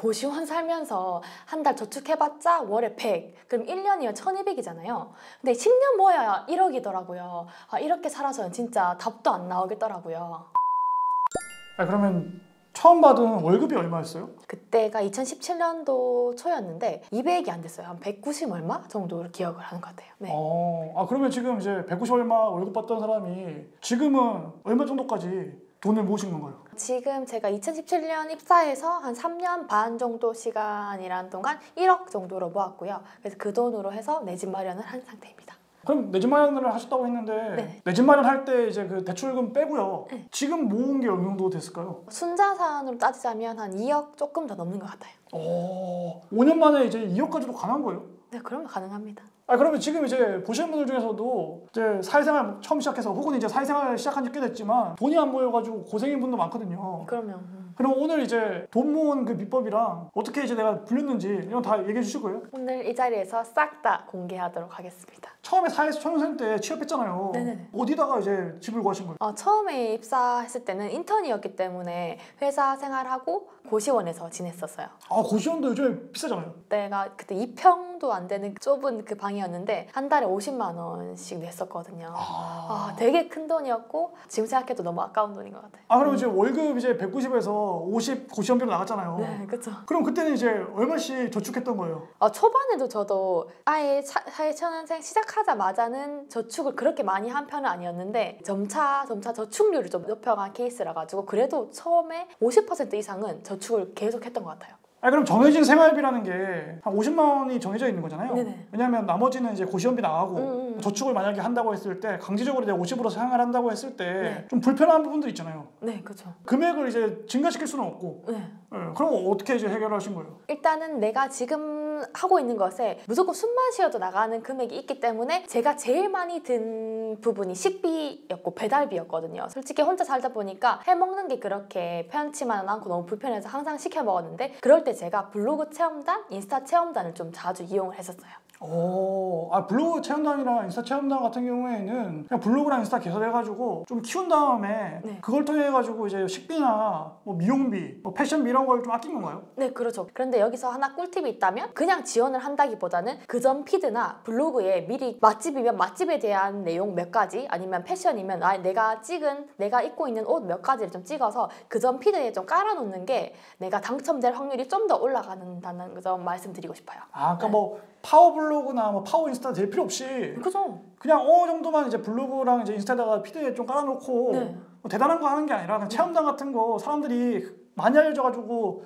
고시원 살면서 한 달 저축해봤자 월에 100, 그럼 1년이면 1200이잖아요. 근데 10년 모여야 1억이더라고요. 아, 이렇게 살아서는 진짜 답도 안 나오겠더라고요. 그러면 처음 받은 월급이 얼마였어요? 그때가 2017년도 초였는데 200이 안 됐어요. 한 190 얼마 정도로 기억을 하는 것 같아요. 네. 그러면 지금 이제 190 얼마 월급 받던 사람이 지금은 얼마 정도까지 돈을 모으신 건가요? 지금 제가 2017년 입사해서 한 3년 반 정도 시간이란 동안 1억 정도로 모았고요. 그래서 그 돈으로 해서 내 집 마련을 한 상태입니다. 그럼 내 집 마련을 하셨다고 했는데 네. 내 집 마련할 때 이제 그 대출금 빼고요. 네. 지금 모은 게 어느 정도 됐을까요? 순자산으로 따지자면 한 2억 조금 더 넘는 것 같아요. 5년 만에 이제 2억까지도 가능한 거예요? 네, 그러면 가능합니다. 그러면 지금 이제 보시는 분들 중에서도 이제 사회생활 처음 시작해서 혹은 이제 사회생활 시작한 지 꽤 됐지만 돈이 안 모여가지고 고생인 분도 많거든요. 그러면 그럼 오늘 이제 돈 모은 그 비법이랑 어떻게 이제 내가 불렸는지 이런 다 얘기해 주실 거예요? 오늘 이 자리에서 싹 다 공개하도록 하겠습니다. 처음에 사회초년생 때 취업했잖아요. 네네. 어디다가 이제 집을 구하신 거예요? 처음에 입사했을 때는 인턴이었기 때문에 회사 생활하고 고시원에서 지냈었어요. 고시원도 요즘에 비싸잖아요. 내가 그때 2평도 안 되는 좁은 그 방이었는데 한 달에 50만 원씩 냈었거든요. 되게 큰 돈이었고 지금 생각해도 너무 아까운 돈인 것 같아요. 그럼 이제 월급 이제 190에서 50 고시원비로 나갔잖아요. 네, 그렇죠. 그럼 그때는 이제 얼마씩 저축했던 거예요? 초반에도 저도 아예 사회초년생 시작하자마자는 저축을 그렇게 많이 한 편은 아니었는데 점차 저축률을 좀 높여간 케이스라 가지고 그래도 처음에 50% 이상은 저축을 계속 했던 것 같아요. 그럼 정해진 생활비라는 게 한 50만 원이 정해져 있는 거잖아요. 네네. 왜냐하면 나머지는 이제 고시원비 나가고 저축을 만약에 한다고 했을 때 강제적으로 내가 50으로 생활한다고 했을 때 좀 불편한 부분도 있잖아요. 네, 그렇죠. 금액을 이제 증가시킬 수는 없고. 네. 그럼 어떻게 이제 해결하신 거예요? 일단은 내가 지금 하고 있는 것에 무조건 숨만 쉬어도 나가는 금액이 있기 때문에 제가 제일 많이 든 부분이 식비였고 배달비였거든요. 솔직히 혼자 살다 보니까 해먹는 게 그렇게 편치만은 않고 너무 불편해서 항상 시켜 먹었는데 그럴 때 제가 블로그 체험단, 인스타 체험단을 좀 자주 이용을 했었어요. 블로그 체험단이랑 인스타 체험단 같은 경우에는 그냥 블로그랑 인스타 개설해가지고 좀 키운 다음에 네. 그걸 통해 가지고 이제 식비나 뭐 미용비, 뭐 패션비 이런 걸 좀 아낀 건가요? 네, 그렇죠. 그런데 여기서 하나 꿀팁이 있다면 그냥 지원을 한다기보다는 그 전 피드나 블로그에 미리 맛집이면 맛집에 대한 내용 몇 가지 아니면 패션이면 내가 입고 있는 옷 몇 가지를 좀 찍어서 그 전 피드에 좀 깔아놓는 게 내가 당첨될 확률이 좀 더 올라간다는 점 말씀드리고 싶어요. 그러니까 뭐 파워 블로그나 뭐 파워 인스타 될 필요 없이 그죠? 그냥 어느 정도만 이제 블로그랑 이제 인스타에다가 피드에 좀 깔아놓고 네. 뭐 대단한 거 하는 게 아니라 그냥 체험단 같은 거 사람들이 많이 알려져가지고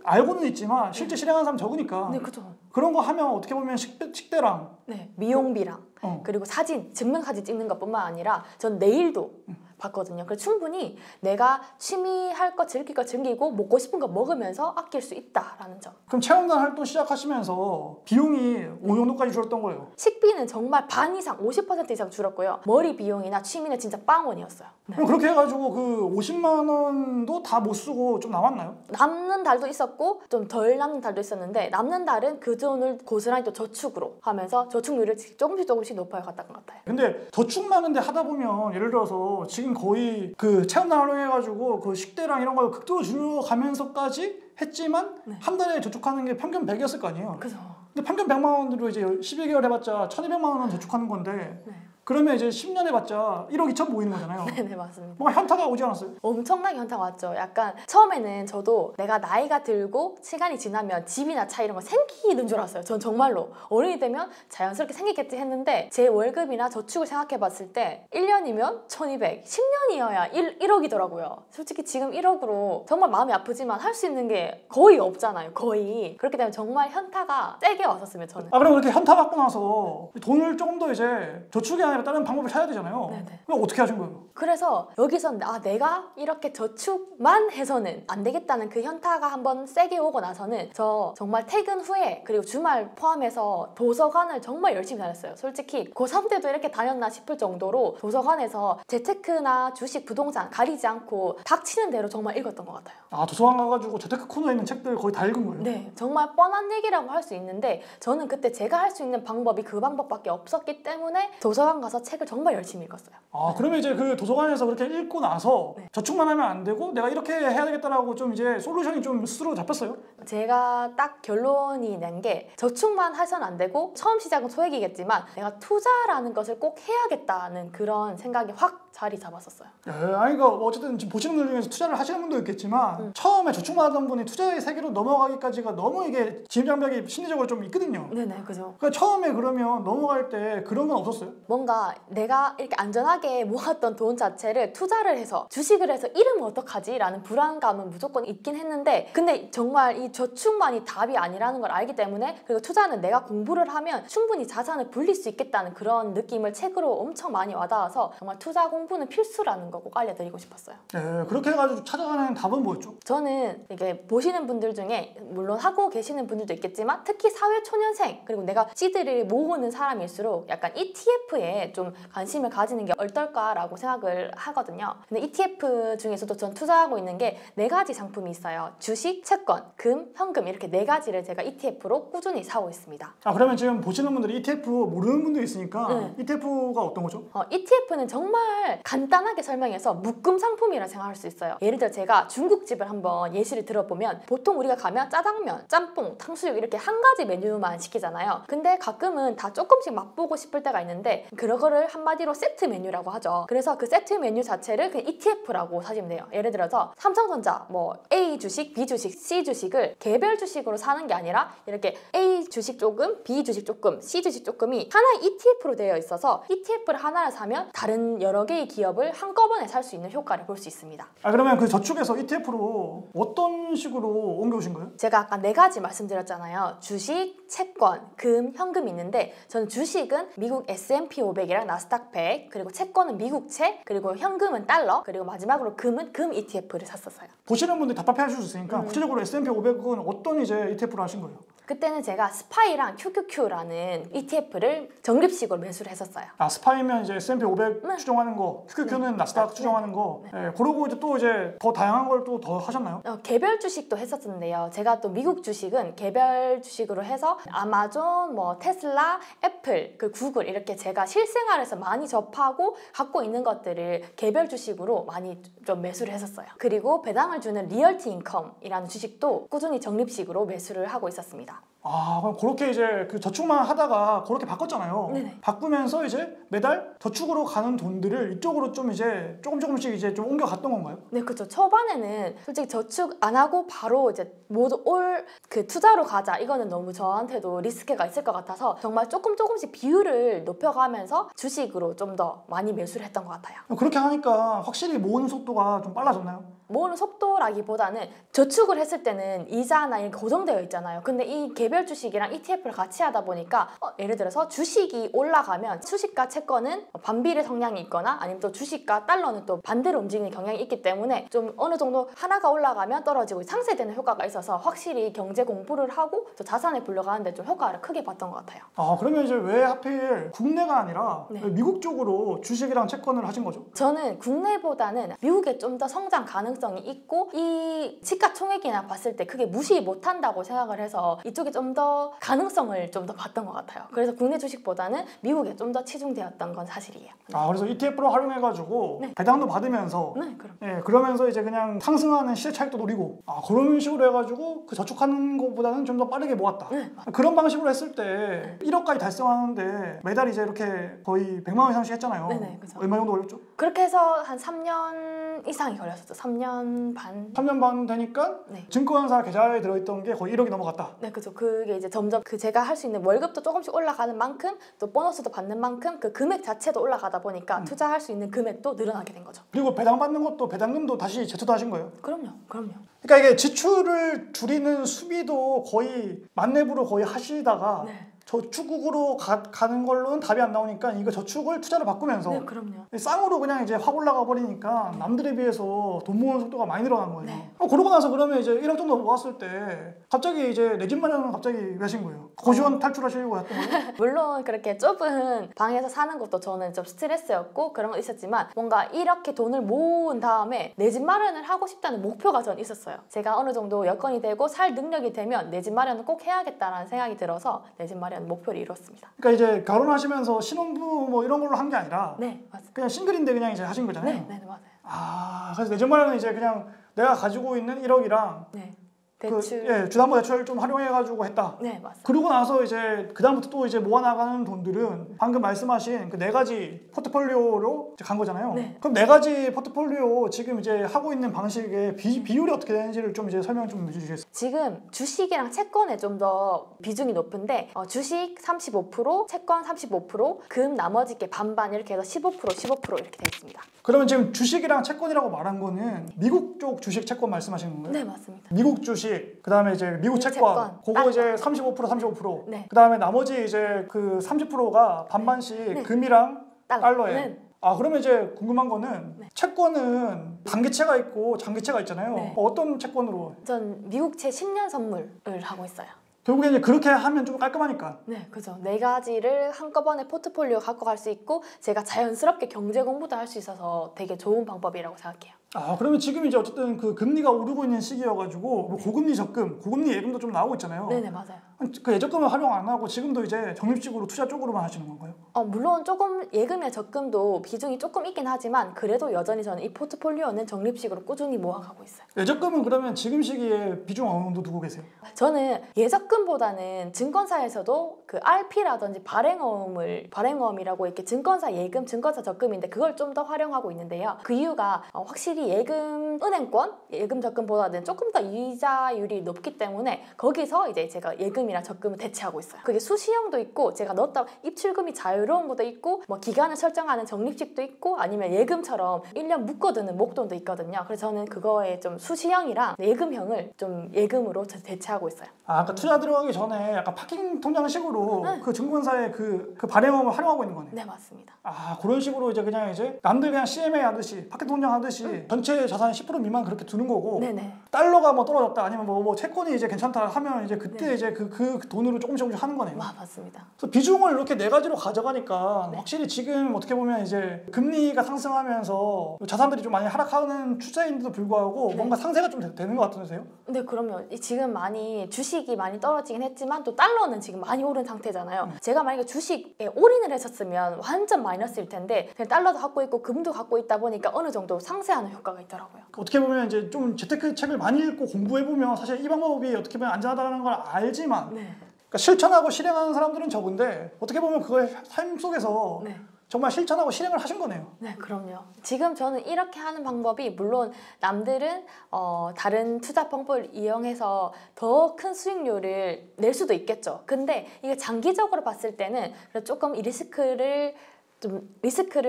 알고는 있지만 실제 실행하는 사람 적으니까 네, 그죠. 그런 거 하면 어떻게 보면 식대랑 미용비랑 그리고 사진, 증명사진 찍는 것뿐만 아니라 전 네일도 봤거든요. 그래서 충분히 내가 취미 할 거 즐길 거 즐기고 먹고 싶은 거 먹으면서 아낄 수 있다라는 점. 그럼 체험단 활동 시작하시면서 비용이 어느 정도까지 줄었던 거예요? 식비는 정말 반 이상, 50% 이상 줄었고요. 머리 비용이나 취미는 진짜 빵원이었어요. 그럼 그렇게 해가지고 그 50만 원도 다 못 쓰고 좀 남았나요? 남는 달도 있었고 좀 덜 남는 달도 있었는데 남는 달은 그 돈을 고스란히 또 저축으로 하면서 저축률을 조금씩 높여갔던 것 같아요. 근데 저축만 근데 하다 보면 예를 들어서 지금 거의 그 체험단 활용해가지고 그 식대랑 이런 걸 극도로 줄여가면서까지 했지만 한 달에 저축하는 게 평균 100이었을 거 아니에요? 그죠. 근데 평균 100만 원으로 이제 12개월 해봤자 1200만 원은 저축하는 건데 그러면 이제 10년 해봤자 1억 2천 모이는 거잖아요. 네, 맞습니다. 뭔가 현타가 오지 않았어요? 엄청나게 현타가 왔죠. 약간 처음에는 저도 내가 나이가 들고 시간이 지나면 집이나 차 이런 거 생기는 줄 알았어요. 전 정말로 어른이 되면 자연스럽게 생기겠지 했는데 제 월급이나 저축을 생각해 봤을 때 1년이면 1200, 10년이어야 1억이더라고요. 솔직히 지금 1억으로 정말 마음이 아프지만 할 수 있는 게 거의 없잖아요. 거의. 그렇기 때문에 정말 현타가 세게 왔었으면 저는. 그럼 그렇게 현타 받고 나서 돈을 조금 더 이제 저축이 아니라 다른 방법을 찾아야 되잖아요. 네네. 그럼 어떻게 하신 거예요? 그래서 여기서 내가 이렇게 저축만 해서는 안 되겠다는 그 현타가 한번 세게 오고 나서는 저 정말 퇴근 후에 그리고 주말 포함해서 도서관을 정말 열심히 다녔어요. 솔직히 고3 때도 이렇게 다녔나 싶을 정도로 도서관에서 재테크나 주식, 부동산 가리지 않고 닥치는 대로 정말 읽었던 것 같아요. 도서관 가가지고 재테크 코너에 있는 책들 거의 다 읽은 거예요? 네, 정말 뻔한 얘기라고 할 수 있는데 저는 그때 제가 할 수 있는 방법이 그 방법밖에 없었기 때문에 도서관 가서 책을 정말 열심히 읽었어요. 그러면 이제 그 도서관에서 그렇게 읽고 나서 저축만 하면 안 되고 내가 이렇게 해야 되겠다라고 좀 이제 솔루션이 좀 스스로 잡혔어요? 제가 딱 결론이 난 게 저축만 해서는 안 되고 처음 시작은 소액이겠지만 내가 투자라는 것을 꼭 해야겠다는 그런 생각이 확 자리 잡았었어요. 예, 아니 그러니까 어쨌든 지금 보시는 분들 중에서 투자를 하시는 분도 있겠지만 처음에 저축만 하던 분이 투자의 세계로 넘어가기까지가 너무 이게 진입장벽이 심리적으로 좀 있거든요. 네네, 그죠. 그러니까 처음에 그러면 넘어갈 때 그런 건 없었어요? 뭔가 내가 이렇게 안전하게 모았던 돈 자체를 투자를 해서 주식을 해서 잃으면 어떡하지? 라는 불안감은 무조건 있긴 했는데 근데 정말 이 저축만이 답이 아니라는 걸 알기 때문에 그리고 투자는 내가 공부를 하면 충분히 자산을 불릴 수 있겠다는 그런 느낌을 책으로 엄청 많이 와닿아서 정말 투자 공부는 필수라는 거 꼭 알려드리고 싶었어요. 예, 그렇게 해가지고 찾아가는 답은 뭐였죠? 저는 이게 보시는 분들 중에 물론 하고 계시는 분들도 있겠지만 특히 사회초년생 그리고 내가 씨들을 모으는 사람일수록 약간 ETF에 좀 관심을 가지는 게 어떨까라고 생각을 하거든요. 근데 ETF 중에서도 전 투자하고 있는 게 4가지 상품이 있어요. 주식, 채권, 금, 현금 이렇게 4가지를 제가 ETF로 꾸준히 사고 있습니다. 아 그러면 지금 보시는 분들이 ETF 모르는 분도 있으니까 ETF가 어떤 거죠? ETF는 정말 간단하게 설명해서 묶음 상품이라 생각할 수 있어요. 예를 들어 제가 중국집을 한번 예시를 들어보면 보통 우리가 가면 짜장면, 짬뽕, 탕수육 이렇게 한 가지 메뉴만 시키잖아요. 근데 가끔은 다 조금씩 맛보고 싶을 때가 있는데 그거를 한마디로 세트 메뉴라고 하죠. 그래서 그 세트 메뉴 자체를 그냥 ETF라고 사시면 돼요. 예를 들어서 삼성전자 뭐 A 주식, B 주식, C 주식을 개별 주식으로 사는 게 아니라 이렇게 A 주식 조금, B 주식 조금, C 주식 조금이 하나의 ETF로 되어 있어서 ETF를 하나를 사면 다른 여러 개의 기업을 한꺼번에 살 수 있는 효과를 볼 수 있습니다. 아 그러면 그 저축에서 ETF로 어떤 식으로 옮겨오신 거예요? 제가 아까 4가지 말씀드렸잖아요. 주식, 채권, 금, 현금이 있는데 저는 주식은 미국 S&P 500이랑 나스닥 100 그리고 채권은 미국채 그리고 현금은 달러 그리고 마지막으로 금은 금 ETF를 샀었어요. 보시는 분들이 답답해 하실 수 있으니까 구체적으로 S&P 500은 어떤 이제 ETF로 하신 거예요? 그때는 제가 스파이랑 QQQ라는 ETF를 적립식으로 매수를 했었어요. 아 스파이면 이제 S&P 500 추정하는 거, QQQ는 나스닥 추정하는 거. 예, 그러고 이제 또 이제 더 다양한 걸 또 더 하셨나요? 개별 주식도 했었는데요. 제가 또 미국 주식은 개별 주식으로 해서 아마존, 뭐 테슬라, 애플, 그 구글 이렇게 제가 실생활에서 많이 접하고 갖고 있는 것들을 개별 주식으로 많이 좀 매수를 했었어요. 그리고 배당을 주는 리얼티 인컴이라는 주식도 꾸준히 적립식으로 매수를 하고 있었습니다. 아 그럼 그렇게 이제 그 저축만 하다가 그렇게 바꿨잖아요. 네네. 바꾸면서 이제 매달 저축으로 가는 돈들을 이쪽으로 좀 이제 조금씩 이제 좀 옮겨갔던 건가요? 네, 그렇죠. 초반에는 솔직히 저축 안 하고 바로 이제 모두 올 그 투자로 가자. 이거는 너무 저한테도 리스크가 있을 것 같아서 정말 조금씩 비율을 높여가면서 주식으로 좀 더 많이 매수를 했던 것 같아요. 그렇게 하니까 확실히 모으는 속도가 좀 빨라졌나요? 모으는 속도라기보다는 저축을 했을 때는 이자나 이렇게 고정되어 있잖아요. 근데 이 개별 주식이랑 ETF를 같이 하다 보니까 예를 들어서 주식이 올라가면 주식과 채권은 반비례 성향이 있거나 아니면 또 주식과 달러는 또 반대로 움직이는 경향이 있기 때문에 좀 어느 정도 하나가 올라가면 떨어지고 상쇄되는 효과가 있어서 확실히 경제 공부를 하고 또 자산을 불려가는데 좀 효과를 크게 봤던 것 같아요. 아 그러면 이제 왜 하필 국내가 아니라 네. 왜 미국 쪽으로 주식이랑 채권을 하신 거죠? 저는 국내보다는 미국에 좀 더 성장 가능성이 있고 이 시가총액이나 봤을 때 크게 무시 못한다고 생각을 해서 이쪽에 좀 더 가능성을 좀 더 봤던 것 같아요. 그래서 국내 주식보다는 미국에 좀 더 치중되었던 건 사실이에요. 아 그래서 ETF로 활용해가지고 네. 배당도 받으면서 네, 그럼. 예, 그러면서 이제 그냥 상승하는 시세 차익도 노리고 아 그런 식으로 해가지고 그 저축하는 것보다는 좀 더 빠르게 모았다. 네, 그런 방식으로 했을 때 1억까지 달성하는데 매달 이제 이렇게 거의 100만 원 이상씩 했잖아요. 네네, 그죠. 얼마 정도 걸렸죠? 그렇게 해서 한 3년 이상이 걸렸었죠. 3년 반. 3년 반 되니까 네. 증권사 계좌에 들어있던 게 거의 1억이 넘어갔다. 네, 그죠. 그게 이제 점점 그 제가 할 수 있는 월급도 조금씩 올라가는 만큼 또 보너스도 받는 만큼 그 금액 자체도 올라가다 보니까 투자할 수 있는 금액도 늘어나게 된 거죠. 그리고 배당 받는 것도 배당금도 다시 재투자하신 거예요. 그럼요. 그러니까 이게 지출을 줄이는 수비도 거의 만렙으로 거의 하시다가 네. 저축으로 가는 걸로는 답이 안 나오니까 이거 저축을 투자로 바꾸면서 네, 그럼요. 쌍으로 그냥 이제 확 올라가 버리니까 남들에 비해서 돈 모으는 속도가 많이 늘어난 거예요. 네. 그러고 나서 그러면 이제 1억 정도 모았을 때 갑자기 이제 내 집 마련은 갑자기 왜 하신 거예요? 고시원 탈출하시려고 했던 거예요? 물론 그렇게 좁은 방에서 사는 것도 저는 좀 스트레스였고 그런 건 있었지만 뭔가 이렇게 돈을 모은 다음에 내 집 마련을 하고 싶다는 목표가 전 있었어요. 제가 어느 정도 여건이 되고 살 능력이 되면 내 집 마련을 꼭 해야겠다라는 생각이 들어서 내 집 마련 목표를 이뤘습니다. 그러니까 이제 결혼하시면서 신혼부부 뭐 이런 걸로 한 게 아니라 네, 맞아요. 그냥 싱글인데 그냥 이제 하신 거잖아요. 네, 맞아요. 아 그래서 내 집 마련은 이제 그냥 내가 가지고 있는 1억이랑 네. 대출. 주담보 대출을 좀 활용해가지고 했다. 네, 맞습니다. 그러고 나서 이제 그다음부터 또 이제 모아나가는 돈들은 방금 말씀하신 그 4가지 포트폴리오로 이제 간 거잖아요. 네. 그럼 4가지 포트폴리오 지금 이제 하고 있는 방식의 비율이 어떻게 되는지를 좀 이제 설명 좀 해주시겠어요? 지금 주식이랑 채권에 좀 더 비중이 높은데 주식 35%, 채권 35%, 금 나머지 게 반반 이렇게 해서 15% 이렇게 되어 있습니다. 그러면 지금 주식이랑 채권이라고 말한 거는 미국 쪽 주식 채권 말씀하시는 건가요? 네, 맞습니다. 미국 주식, 그다음에 이제 미국 채권, 그거 딸러. 이제 35%. 네. 그다음에 나머지 이제 그 30%가 반반씩 네. 금이랑 달러에. 네. 그러면 이제 궁금한 거는 네. 채권은 단기채가 있고 장기채가 있잖아요. 네. 어떤 채권으로? 전 미국채 10년 선물을 하고 있어요. 결국에 이제 그렇게 하면 좀 깔끔하니까. 네, 그죠. 4가지를 한꺼번에 포트폴리오 갖고 갈 수 있고 제가 자연스럽게 경제 공부도 할 수 있어서 되게 좋은 방법이라고 생각해요. 그러면 지금 이제 어쨌든 그 금리가 오르고 있는 시기여가지고 뭐 고금리 적금, 고금리 예금도 좀 나오고 있잖아요. 네네, 맞아요. 그 예적금을 활용 안 하고 지금도 이제 적립식으로 투자 쪽으로만 하시는 건가요? 물론 조금 예금이나 적금도 비중이 조금 있긴 하지만 그래도 여전히 저는 이 포트폴리오는 적립식으로 꾸준히 모아가고 있어요. 예적금은 그러면 지금 시기에 비중 어느 정도 두고 계세요? 저는 예적금보다는 증권사에서도 그 RP라든지 발행어음이라고 이렇게 증권사 예금, 증권사 적금인데 그걸 좀 더 활용하고 있는데요. 그 이유가 확실히 예금, 은행권, 예금 적금보다는 조금 더 이자율이 높기 때문에 거기서 이제 제가 예금이랑 적금을 대체하고 있어요. 그게 수시형도 있고 제가 넣었다 입출금이 자유로운 것도 있고 뭐 기간을 설정하는 적립식도 있고 아니면 예금처럼 1년 묶어두는 목돈도 있거든요. 그래서 저는 그거에 좀 수시형이랑 예금형을 좀 예금으로 대체하고 있어요. 아까 투자 들어가기 전에 약간 파킹 통장식으로 그 증권사의 그 발행어음을 활용하고 있는 거네요. 네, 맞습니다. 그런 식으로 이제 남들 그냥 CMA 하듯이 파킹 통장 하듯이 전체 자산 10% 미만 그렇게 두는 거고. 네네. 달러가 뭐 떨어졌다 아니면 뭐 채권이 이제 괜찮다 하면 이제 그때 네. 이제 그 돈으로 조금씩 하는 거네요. 맞습니다. 그래서 비중을 이렇게 4가지로 가져가니까 네. 확실히 지금 어떻게 보면 이제 금리가 상승하면서 자산들이 좀 많이 하락하는 추세인데도 불구하고 네. 뭔가 상세가 좀 되는 것 같으세요? 네, 그럼요. 지금 많이 주식이 많이 떨어지긴 했지만 또 달러는 지금 많이 오른 상태잖아요. 제가 만약에 주식에 올인을 했었으면 완전 마이너스일 텐데 그냥 달러도 갖고 있고 금도 갖고 있다 보니까 어느 정도 상쇄하는 효과가 있더라고요. 어떻게 보면 이제 좀 재테크 책을 많이 읽고 공부해보면 사실 이 방법이 어떻게 보면 안전하다는 걸 알지만 네. 그러니까 실천하고 실행하는 사람들은 적은데 어떻게 보면 그걸 삶 속에서 네. 정말 실천하고 실행을 하신 거네요. 네, 그럼요. 지금 저는 이렇게 하는 방법이 물론 남들은 다른 투자 방법을 이용해서 더 큰 수익률을 낼 수도 있겠죠. 근데 이게 장기적으로 봤을 때는 조금 이 리스크를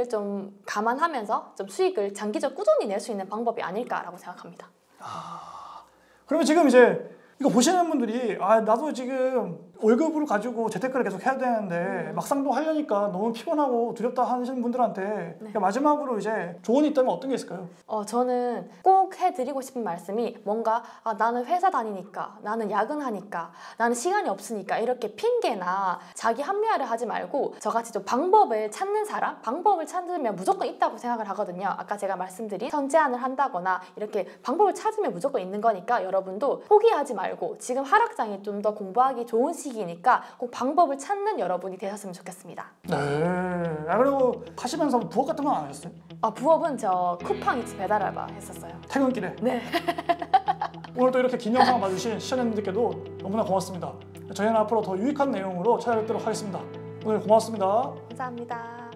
좀 감안하면서 좀 수익을 장기적으로 꾸준히 낼 수 있는 방법이 아닐까라고 생각합니다. 그러면 지금 이제 이거 보시는 분들이 나도 지금 월급을 가지고 재테크를 계속 해야 되는데 막상 또 하려니까 너무 피곤하고 두렵다 하시는 분들한테 그러니까 마지막으로 이제 조언이 있다면 어떤 게 있을까요? 저는 꼭 해드리고 싶은 말씀이 뭔가 나는 회사 다니니까, 나는 야근하니까, 나는 시간이 없으니까 이렇게 핑계나 자기 합리화를 하지 말고 저같이 좀 방법을 찾는 사람, 방법을 찾으면 무조건 있다고 생각을 하거든요. 아까 제가 말씀드린 선제안을 한다거나 이렇게 방법을 찾으면 무조건 있는 거니까 여러분도 포기하지 말고 지금 하락장이 좀 더 공부하기 좋은 시기니까 꼭 방법을 찾는 여러분이 되셨으면 좋겠습니다. 네. 그리고 하시면서 부업 같은 건 안 하셨어요? 부업은 저 쿠팡 이츠 배달 알바 했었어요. 퇴근길에? 네. 오늘 또 이렇게 긴 영상 봐주신 시청자님들께도 너무나 고맙습니다. 저희는 앞으로 더 유익한 내용으로 찾아뵙도록 하겠습니다. 오늘 고맙습니다. 감사합니다.